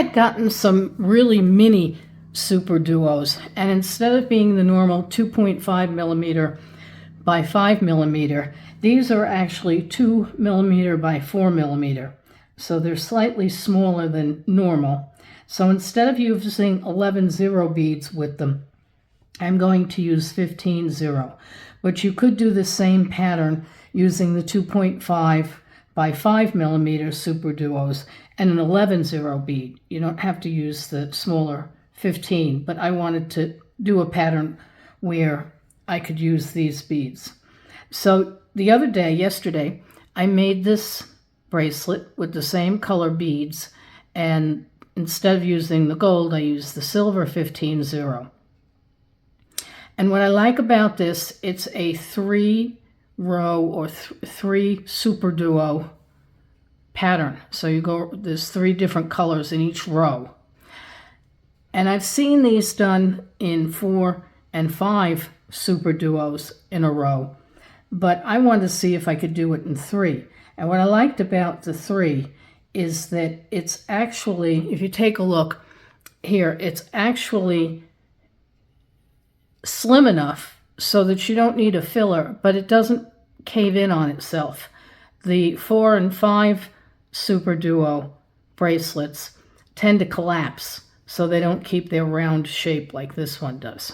had gotten some really mini Superduos, and instead of being the normal 2.5 millimeter by 5 millimeter, these are actually 2 millimeter by 4 millimeter. So they're slightly smaller than normal. So instead of using 11-0 beads with them, I'm going to use 15-0. But you could do the same pattern using the 2.5 by 5 millimeter Superduos and an 11-0 bead. You don't have to use the smaller 15, but I wanted to do a pattern where I could use these beads. So the other day, yesterday, I made this bracelet with the same color beads, and instead of using the gold, I used the silver 15-0. And what I like about this, it's a 3-row or 3 Superduo pattern. So there's 3 different colors in each row. And I've seen these done in 4 and 5 Superduos in a row, but I wanted to see if I could do it in 3. And what I liked about the 3 is that it's actually, if you take a look here, it's actually slim enough so that you don't need a filler, but it doesn't cave in on itself. The 4 and 5 Superduo bracelets tend to collapse, so they don't keep their round shape like this one does.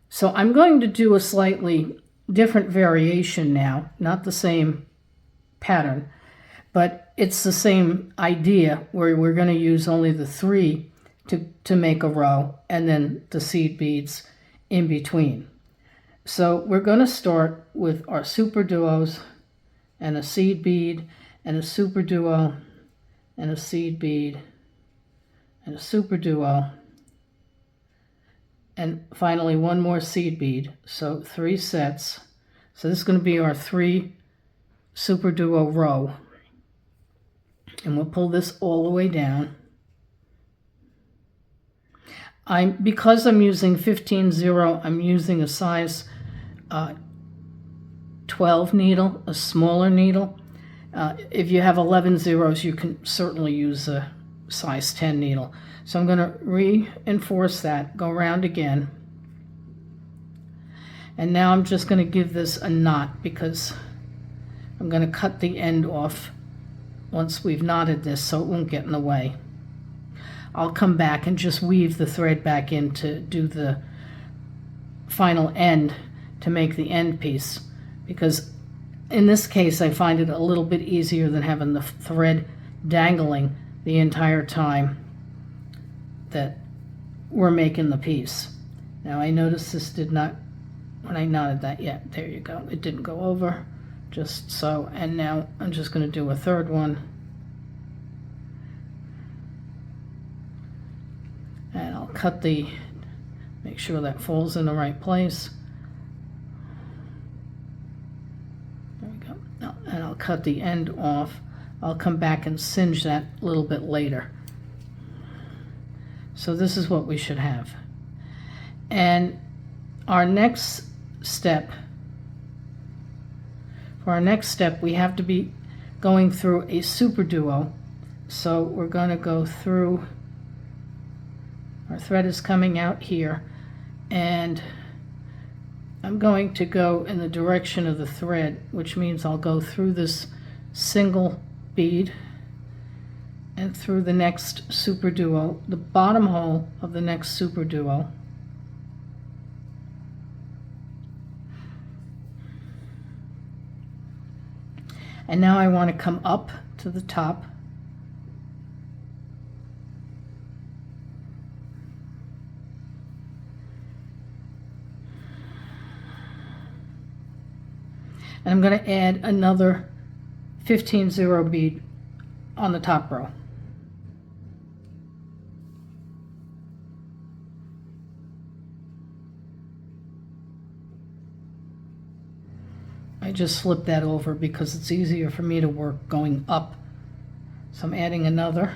So I'm going to do a slightly different variation now, not the same pattern, but it's the same idea where we're going to use only the 3 to make a row and then the seed beads in between. So we're going to start with our Superduos and a seed bead and a Superduo and a seed bead and a Superduo, and finally one more seed bead. So 3 sets. So this is going to be our 3 Superduo row, and we'll pull this all the way down. Because I'm using 15-0, I'm using a size 12 needle, a smaller needle. If you have 11 zeros, you can certainly use a size 10 needle. So I'm going to reinforce that, go around again. And now I'm just going to give this a knot because I'm going to cut the end off once we've knotted this so it won't get in the way. I'll come back and just weave the thread back in to do the final end, to make the end piece, because in this case I find it a little bit easier than having the thread dangling the entire time that we're making the piece. Now I noticed this did not, when I knotted that yet, there you go, it didn't go over, just so. And now I'm just going to do a third one, and I'll cut make sure that falls in the right place. There we go. And I'll cut the end off. I'll come back and singe that a little bit later. So this is what we should have. And our next step, we have to be going through a Superduo. So we're going to go through, our thread is coming out here, and I'm going to go in the direction of the thread, which means I'll go through this single bead and through the next Superduo, the bottom hole of the next Superduo. And now I want to come up to the top. And I'm going to add another 15-0 bead on the top row. I just flip that over because it's easier for me to work going up. So I'm adding another.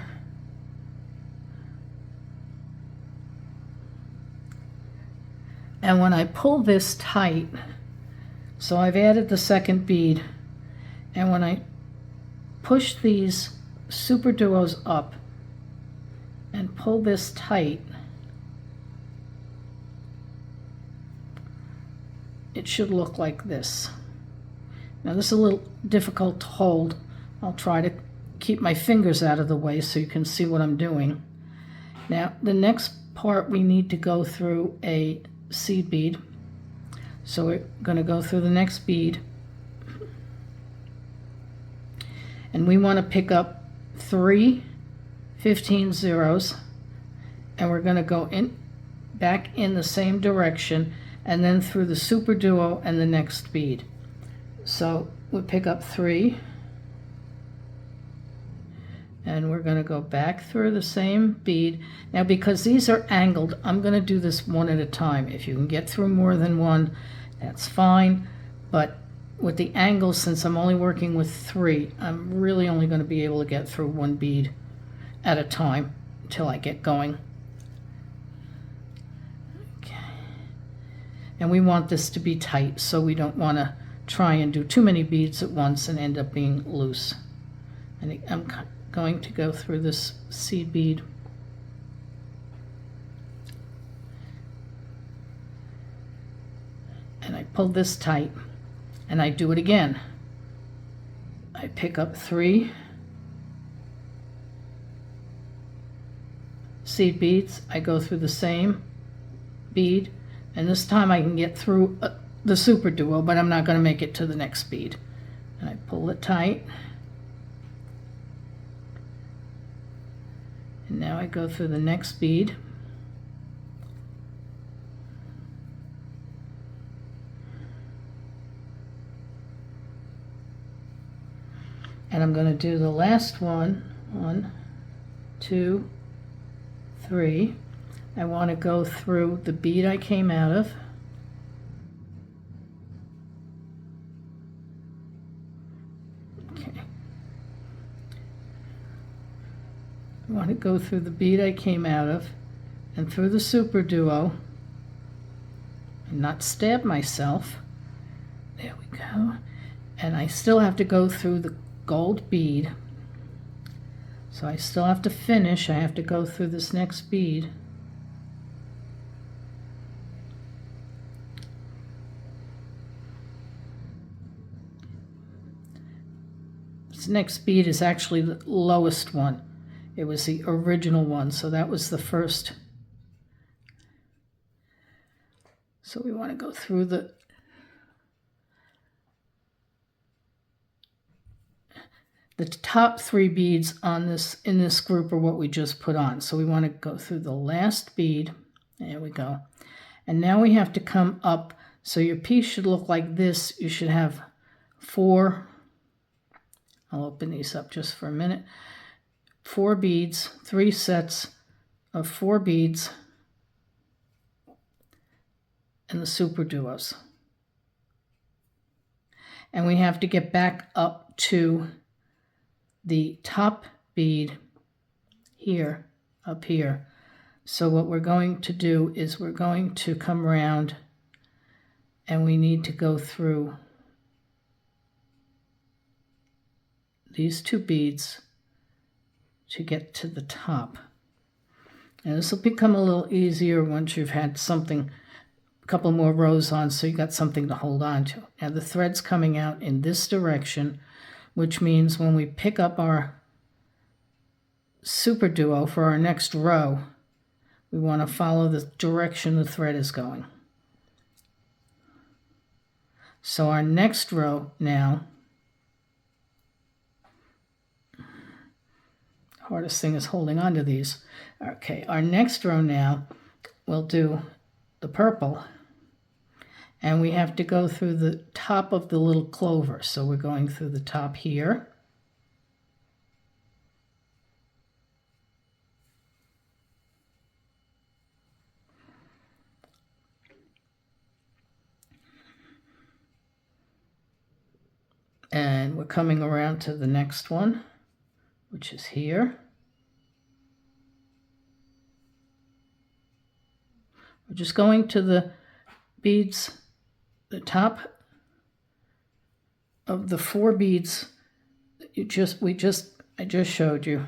And when I pull this tight, so I've added the second bead, and when I push these Superduos up, and pull this tight, it should look like this. Now this is a little difficult to hold. I'll try to keep my fingers out of the way so you can see what I'm doing. Now the next part, we need to go through a seed bead. So we're going to go through the next bead, and we want to pick up 3 15 zeros, and we're going to go in back in the same direction and then through the Superduo and the next bead. So we pick up 3, and we're going to go back through the same bead. Now because these are angled, I'm going to do this one at a time. If you can get through more than one, that's fine, but with the angles, since I'm only working with 3, I'm really only going to be able to get through one bead at a time until I get going. Okay. And we want this to be tight, so we don't want to try and do too many beads at once and end up being loose. And I'm going to go through this seed bead. And I pull this tight, and I do it again. I pick up 3 seed beads, I go through the same bead, and this time I can get through the Superduo, but I'm not going to make it to the next bead. And I pull it tight, and now I go through the next bead. And I'm going to do the last one. 1, 2, 3. I want to go through the bead I came out of. Okay. I want to go through the bead I came out of and through the Superduo and not stab myself. There we go. And I still have to go through the gold bead, so I still have to finish. I have to go through this next bead, this next bead is actually the lowest one. It was the original one, so that was the first. So we want to go through the top 3 beads on this, in this group, are what we just put on. So we want to go through the last bead. There we go. And now we have to come up. So your piece should look like this. You should have 4, I'll open these up just for a minute, 4 beads, 3 sets of 4 beads, and the Superduos. And we have to get back up to the top bead here, up here. So what we're going to do is we're going to come around, and we need to go through these 2 beads to get to the top. And this will become a little easier once you've had something, a couple more rows on, so you got something to hold on to. Now the thread's coming out in this direction, which means when we pick up our Superduo for our next row, we want to follow the direction the thread is going. So our next row now, hardest thing is holding on to these. Okay, our next row now, we'll do the purple, and we have to go through the top of the little clover. So we're going through the top here. And we're coming around to the next one, which is here. We're just going to the beads, the top of the 4 beads that I just showed you.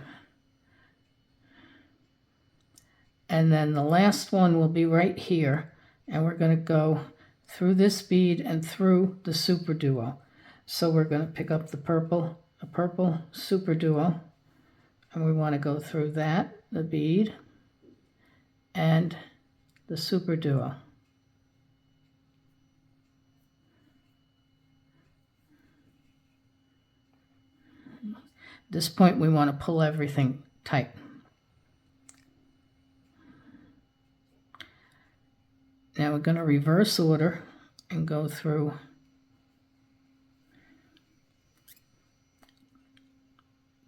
And then the last one will be right here, and we're going to go through this bead and through the Superduo. So we're going to pick up the purple Superduo, and we want to go through that, the bead, and the Superduo. At this point, we want to pull everything tight. Now we're going to reverse order and go through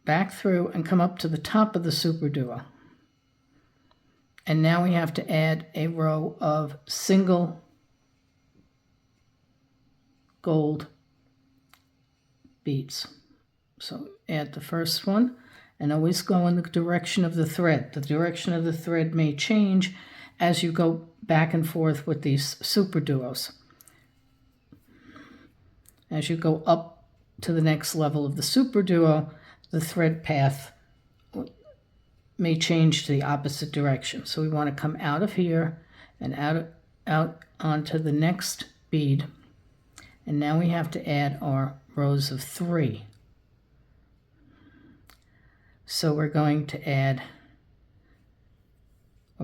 back through and come up to the top of the Superduo. And now we have to add a row of single gold beads. So add the first one and always go in the direction of the thread. The direction of the thread may change as you go back and forth with these Superduos. As you go up to the next level of the Superduo, the thread path may change to the opposite direction. So we want to come out of here and out onto the next bead. And now we have to add our rows of 3. So we're going to add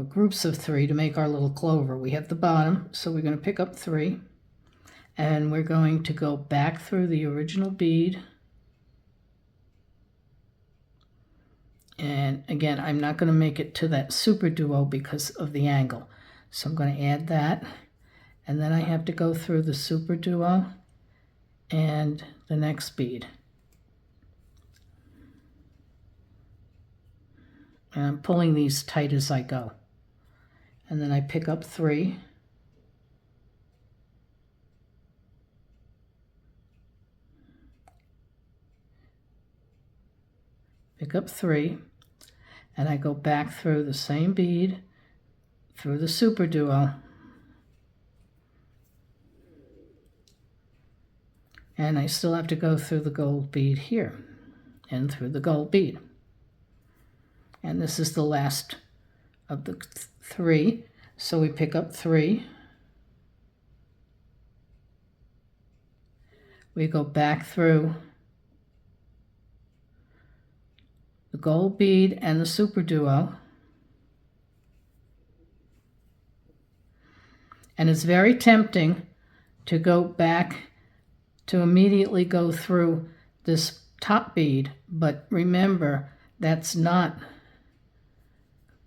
groups of 3 to make our little clover. We have the bottom, so we're going to pick up 3. And we're going to go back through the original bead. And again, I'm not going to make it to that Superduo because of the angle. So I'm going to add that. And then I have to go through the Superduo and the next bead. And I'm pulling these tight as I go. And then I pick up 3. Pick up 3. And I go back through the same bead, through the Superduo, and I still have to go through the gold bead here, and through the gold bead. And this is the last of the 3, so we pick up 3. We go back through the gold bead and the Superduo. And it's very tempting to go back to immediately go through this top bead, but remember, that's not,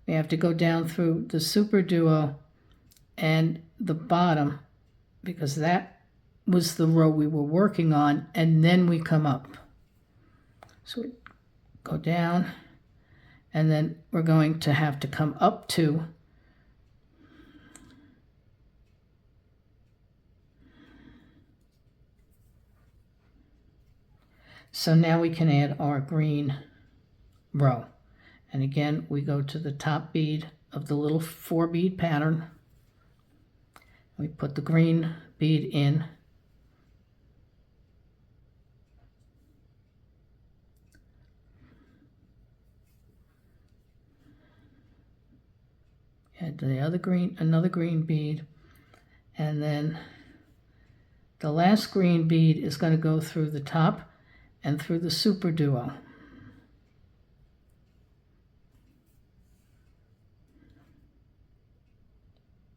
we have to go down through the Superduo and the bottom, because that was the row we were working on, and then we come up. So we go down, and then we're going to have to come up to so now we can add our green row. And again, we go to the top bead of the little 4 bead pattern. We put the green bead in. Add the other green, another green bead, and then the last green bead is going to go through the top and through the Superduo.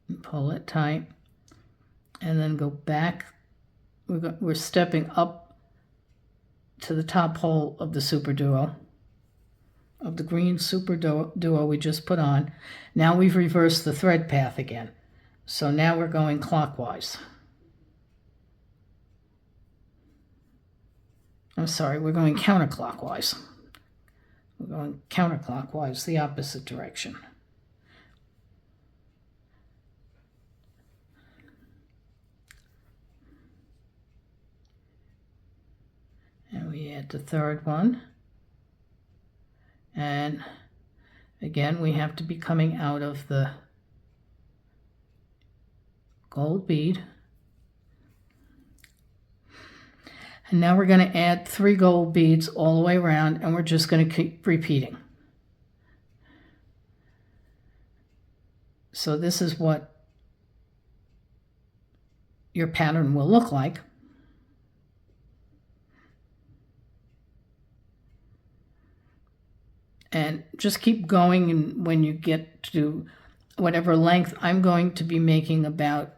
And pull it tight, and then go back. We're stepping up to the top hole of the Superduo, of the green Superduo we just put on. Now we've reversed the thread path again. So now we're going clockwise. I'm sorry, we're going counterclockwise. We're going counterclockwise, the opposite direction. And we add the third one. And again, we have to be coming out of the gold bead. And now we're going to add 3 gold beads all the way around, and we're just going to keep repeating. So this is what your pattern will look like. And just keep going, and when you get to whatever length, I'm going to be making about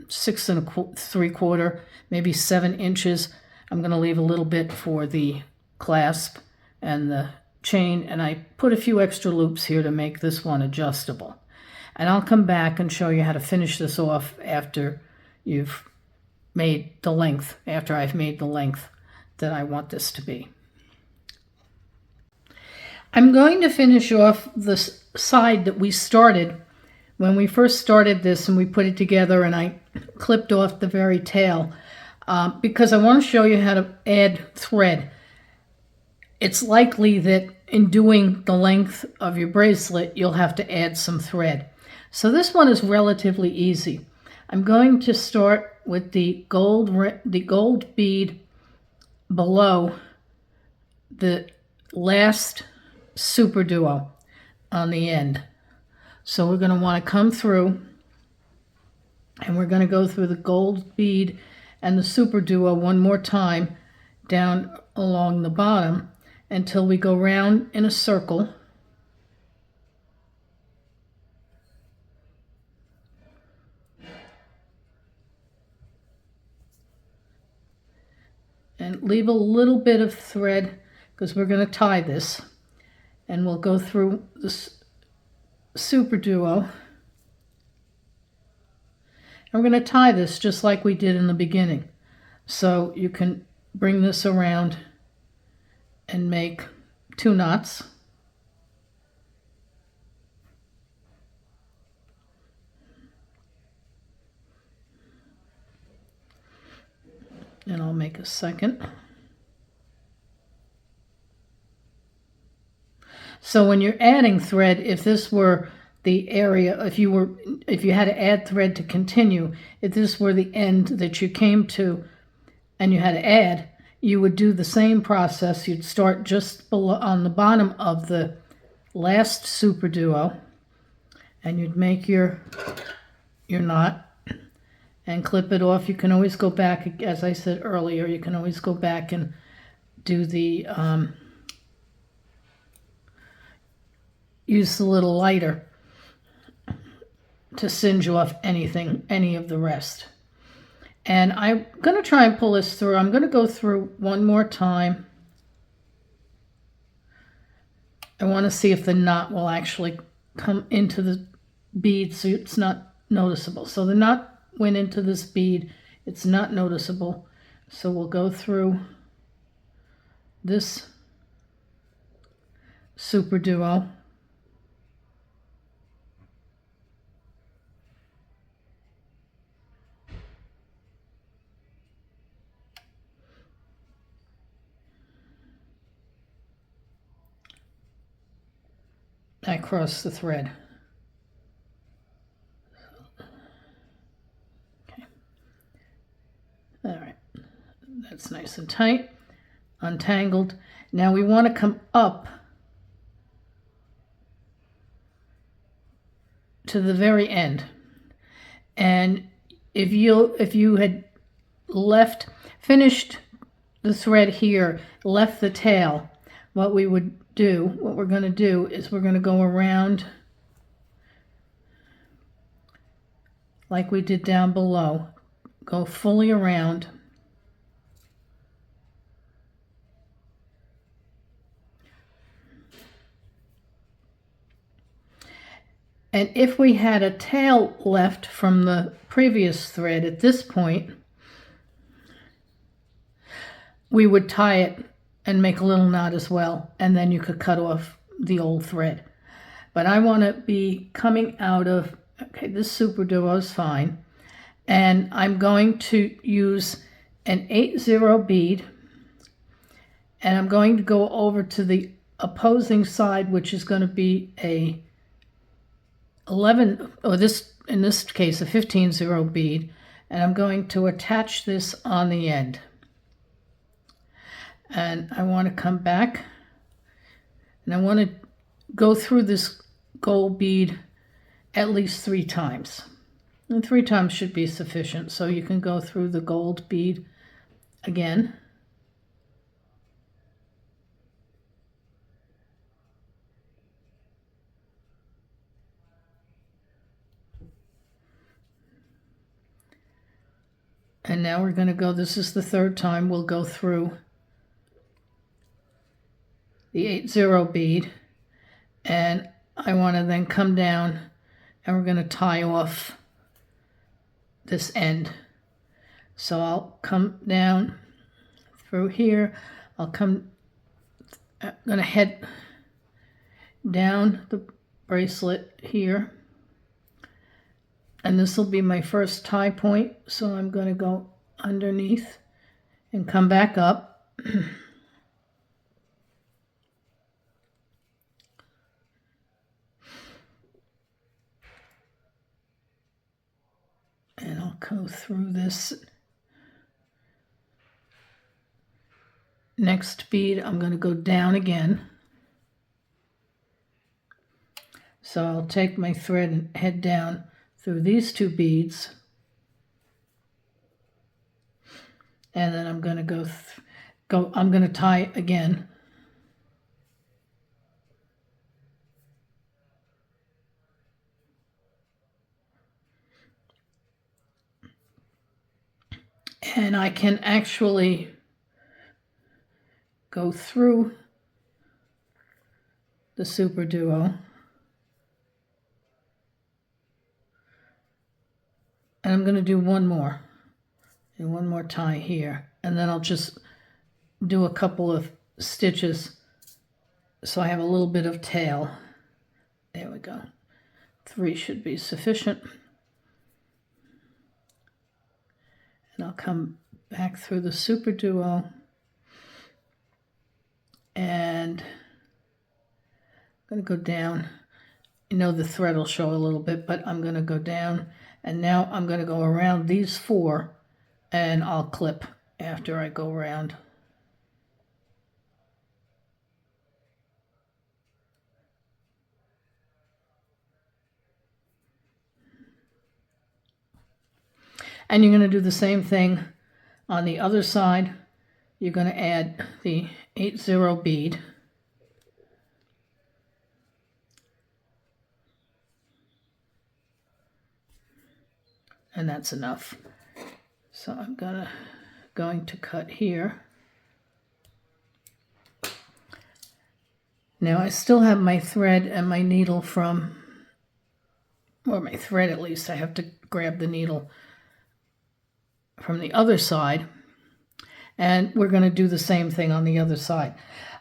6 3/4, maybe 7 inches. I'm going to leave a little bit for the clasp and the chain, and I put a few extra loops here to make this one adjustable. And I'll come back and show you how to finish this off after you've made the length, after I've made the length that I want this to be. I'm going to finish off the side that we started when we first started this, and we put it together, and I clipped off the very tail because I want to show you how to add thread. It's likely that in doing the length of your bracelet, you'll have to add some thread. So this one is relatively easy. I'm going to start with the gold bead below the last Superduo on the end. So we're going to want to come through, and we're going to go through the gold bead and the Superduo one more time down along the bottom until we go round in a circle. And leave a little bit of thread because we're going to tie this. And we'll go through this Superduo. And we're going to tie this just like we did in the beginning. So you can bring this around and make 2 knots. And I'll make a second. So when you're adding thread, if this were the area, if you had to add thread to continue, if this were the end that you came to and you had to add, you would do the same process. You'd start just below on the bottom of the last Superduo, and you'd make your knot and clip it off. You can always go back, as I said earlier, you can always go back and do the use the little lighter to singe off any of the rest. And I'm going to try and pull this through. I'm going to go through one more time. I want to see if the knot will actually come into the bead so it's not noticeable. So the knot went into this bead. It's not noticeable. So we'll go through this Superduo. I cross the thread. Okay. All right. That's nice and tight, untangled. Now we want to come up to the very end. And if you had finished the thread here, left the tail, what we're going to do is we're going to go around like we did down below, go fully around, and if we had a tail left from the previous thread at this point, we would tie it and make a little knot as well, and then you could cut off the old thread. But I want to be coming out of, okay, this Superduo is fine, and I'm going to use an 8/0 bead, and I'm going to go over to the opposing side, which is going to be a 11, or this, in this case, a 15/0 bead, and I'm going to attach this on the end. And I want to come back, and I want to go through this gold bead at least 3 times. And 3 times should be sufficient. So you can go through the gold bead again. And now we're going to go, this is the 3rd time, we'll go through the 80 bead. And I want to then come down and we're going to tie off this end. So I'll come down through here. I'm going to head down the bracelet here. And this will be my first tie point. So I'm going to go underneath and come back up. And I'll go through this next bead. I'm going to go down again. So I'll take my thread and head down through these 2 beads. And then I'm going to I'm going to tie again. And I can actually go through the Superduo. And I'm going to do one more. And one more tie here. And then I'll just do a couple of stitches so I have a little bit of tail. There we go. 3 should be sufficient. And I'll come back through the Superduo. And I'm going to go down. You know the thread will show a little bit, but I'm going to go down. And now I'm going to go around these 4 and I'll clip after I go around. And you're going to do the same thing on the other side. You're going to add the 80 bead. And that's enough. So I'm going to cut here. Now I still have my thread and my needle from, or my thread at least. I have to grab the needle from the other side. And we're going to do the same thing on the other side.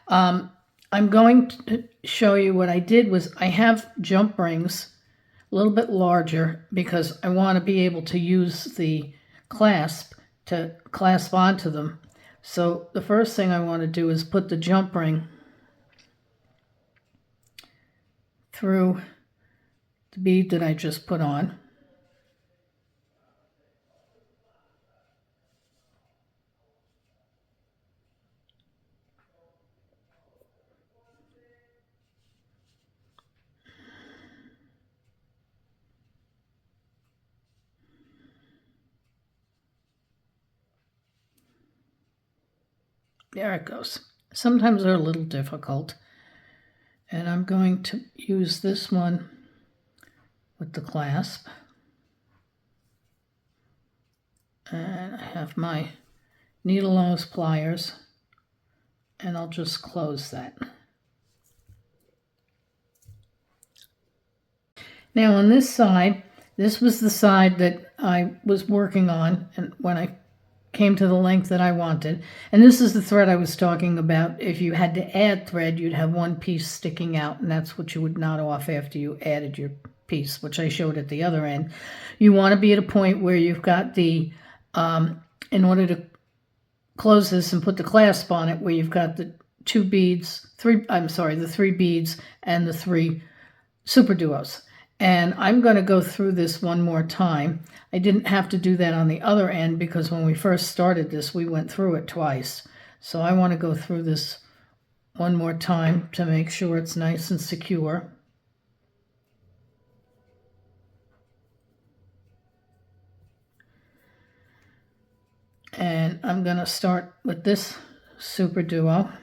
I'm going to show you what I did was I have jump rings a little bit larger because I want to be able to use the clasp to clasp onto them. So the first thing I want to do is put the jump ring through the bead that I just put on. There it goes. Sometimes they're a little difficult. And I'm going to use this one with the clasp. And I have my needle nose pliers. And I'll just close that. Now on this side, this was the side that I was working on and when I came to the length that I wanted. And this is the thread I was talking about. If you had to add thread, you'd have one piece sticking out, and that's what you would knot off after you added your piece, which I showed at the other end. You want to be at a point where you've got the, in order to close this and put the clasp on it, where you've got the 2 beads, the 3 beads and the 3 Superduos. And I'm going to go through this one more time. I didn't have to do that on the other end because when we first started this, we went through it twice. So I want to go through this one more time to make sure it's nice and secure. I'm going to start with this Superduo,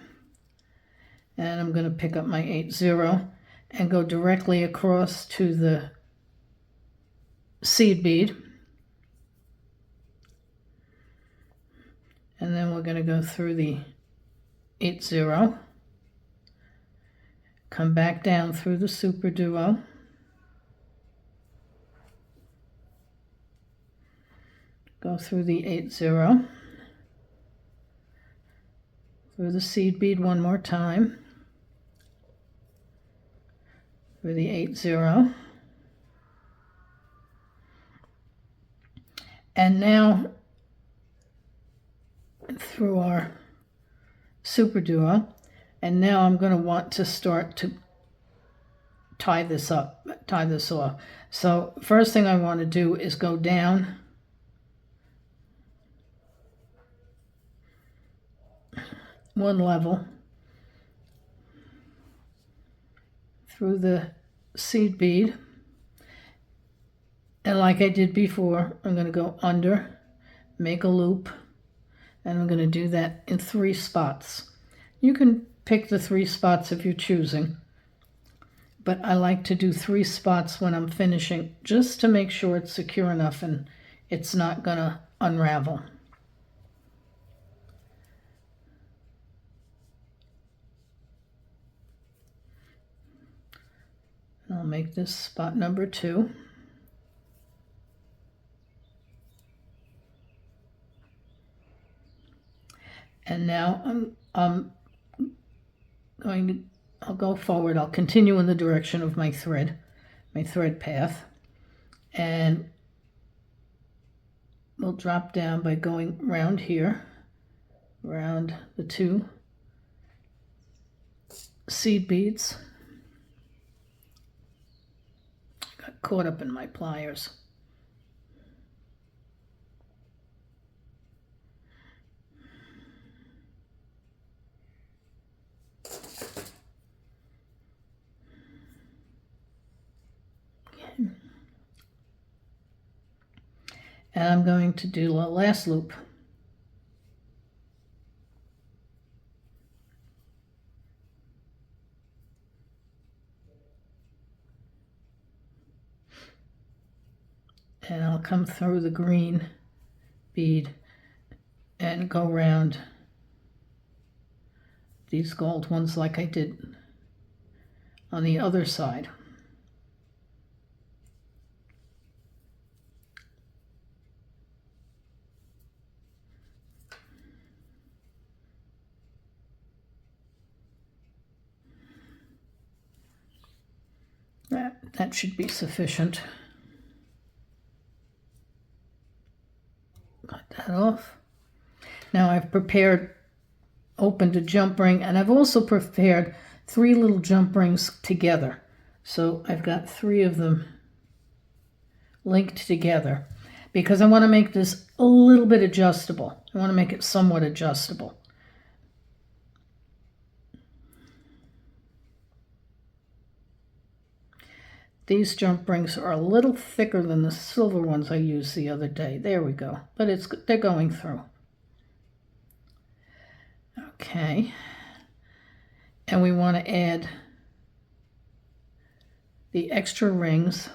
and I'm going to pick up my 8-0 and go directly across to the seed bead. And then we're going to go through the 8-0, come back down through the Superduo, go through the 8-0, through the seed bead one more time, through the 8-0, and now through our Superduo, and now I'm going to want to start to tie this off. So first thing I want to do is go down one level through the seed bead, and like I did before, I'm going to go under, make a loop, and I'm going to do that in 3 spots. You can pick the 3 spots if you're choosing, but I like to do 3 spots when I'm finishing, just to make sure it's secure enough and it's not going to unravel. I'll make this spot number 2. And now I'll go forward. I'll continue in the direction of my thread path, and we'll drop down by going round here, around the 2 seed beads. Got caught up in my pliers. And I'm going to do a last loop. And I'll come through the green bead and go around these gold ones like I did on the other side. That should be sufficient. Got that off. Now I've opened a jump ring, and I've also prepared 3 little jump rings together. So I've got 3 of them linked together because I want to make this a little bit adjustable. I want to make it somewhat adjustable. These jump rings are a little thicker than the silver ones I used the other day. There we go. But they're going through. Okay. And we want to add the extra rings.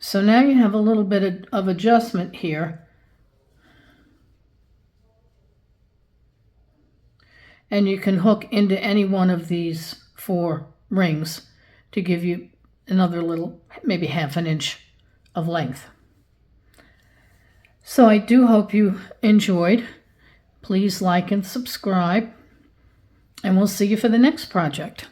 So now you have a little bit of adjustment here. And you can hook into any one of these 4 rings to give you another little, maybe ½ an inch of length. So I do hope you enjoyed. Please like and subscribe, and we'll see you for the next project.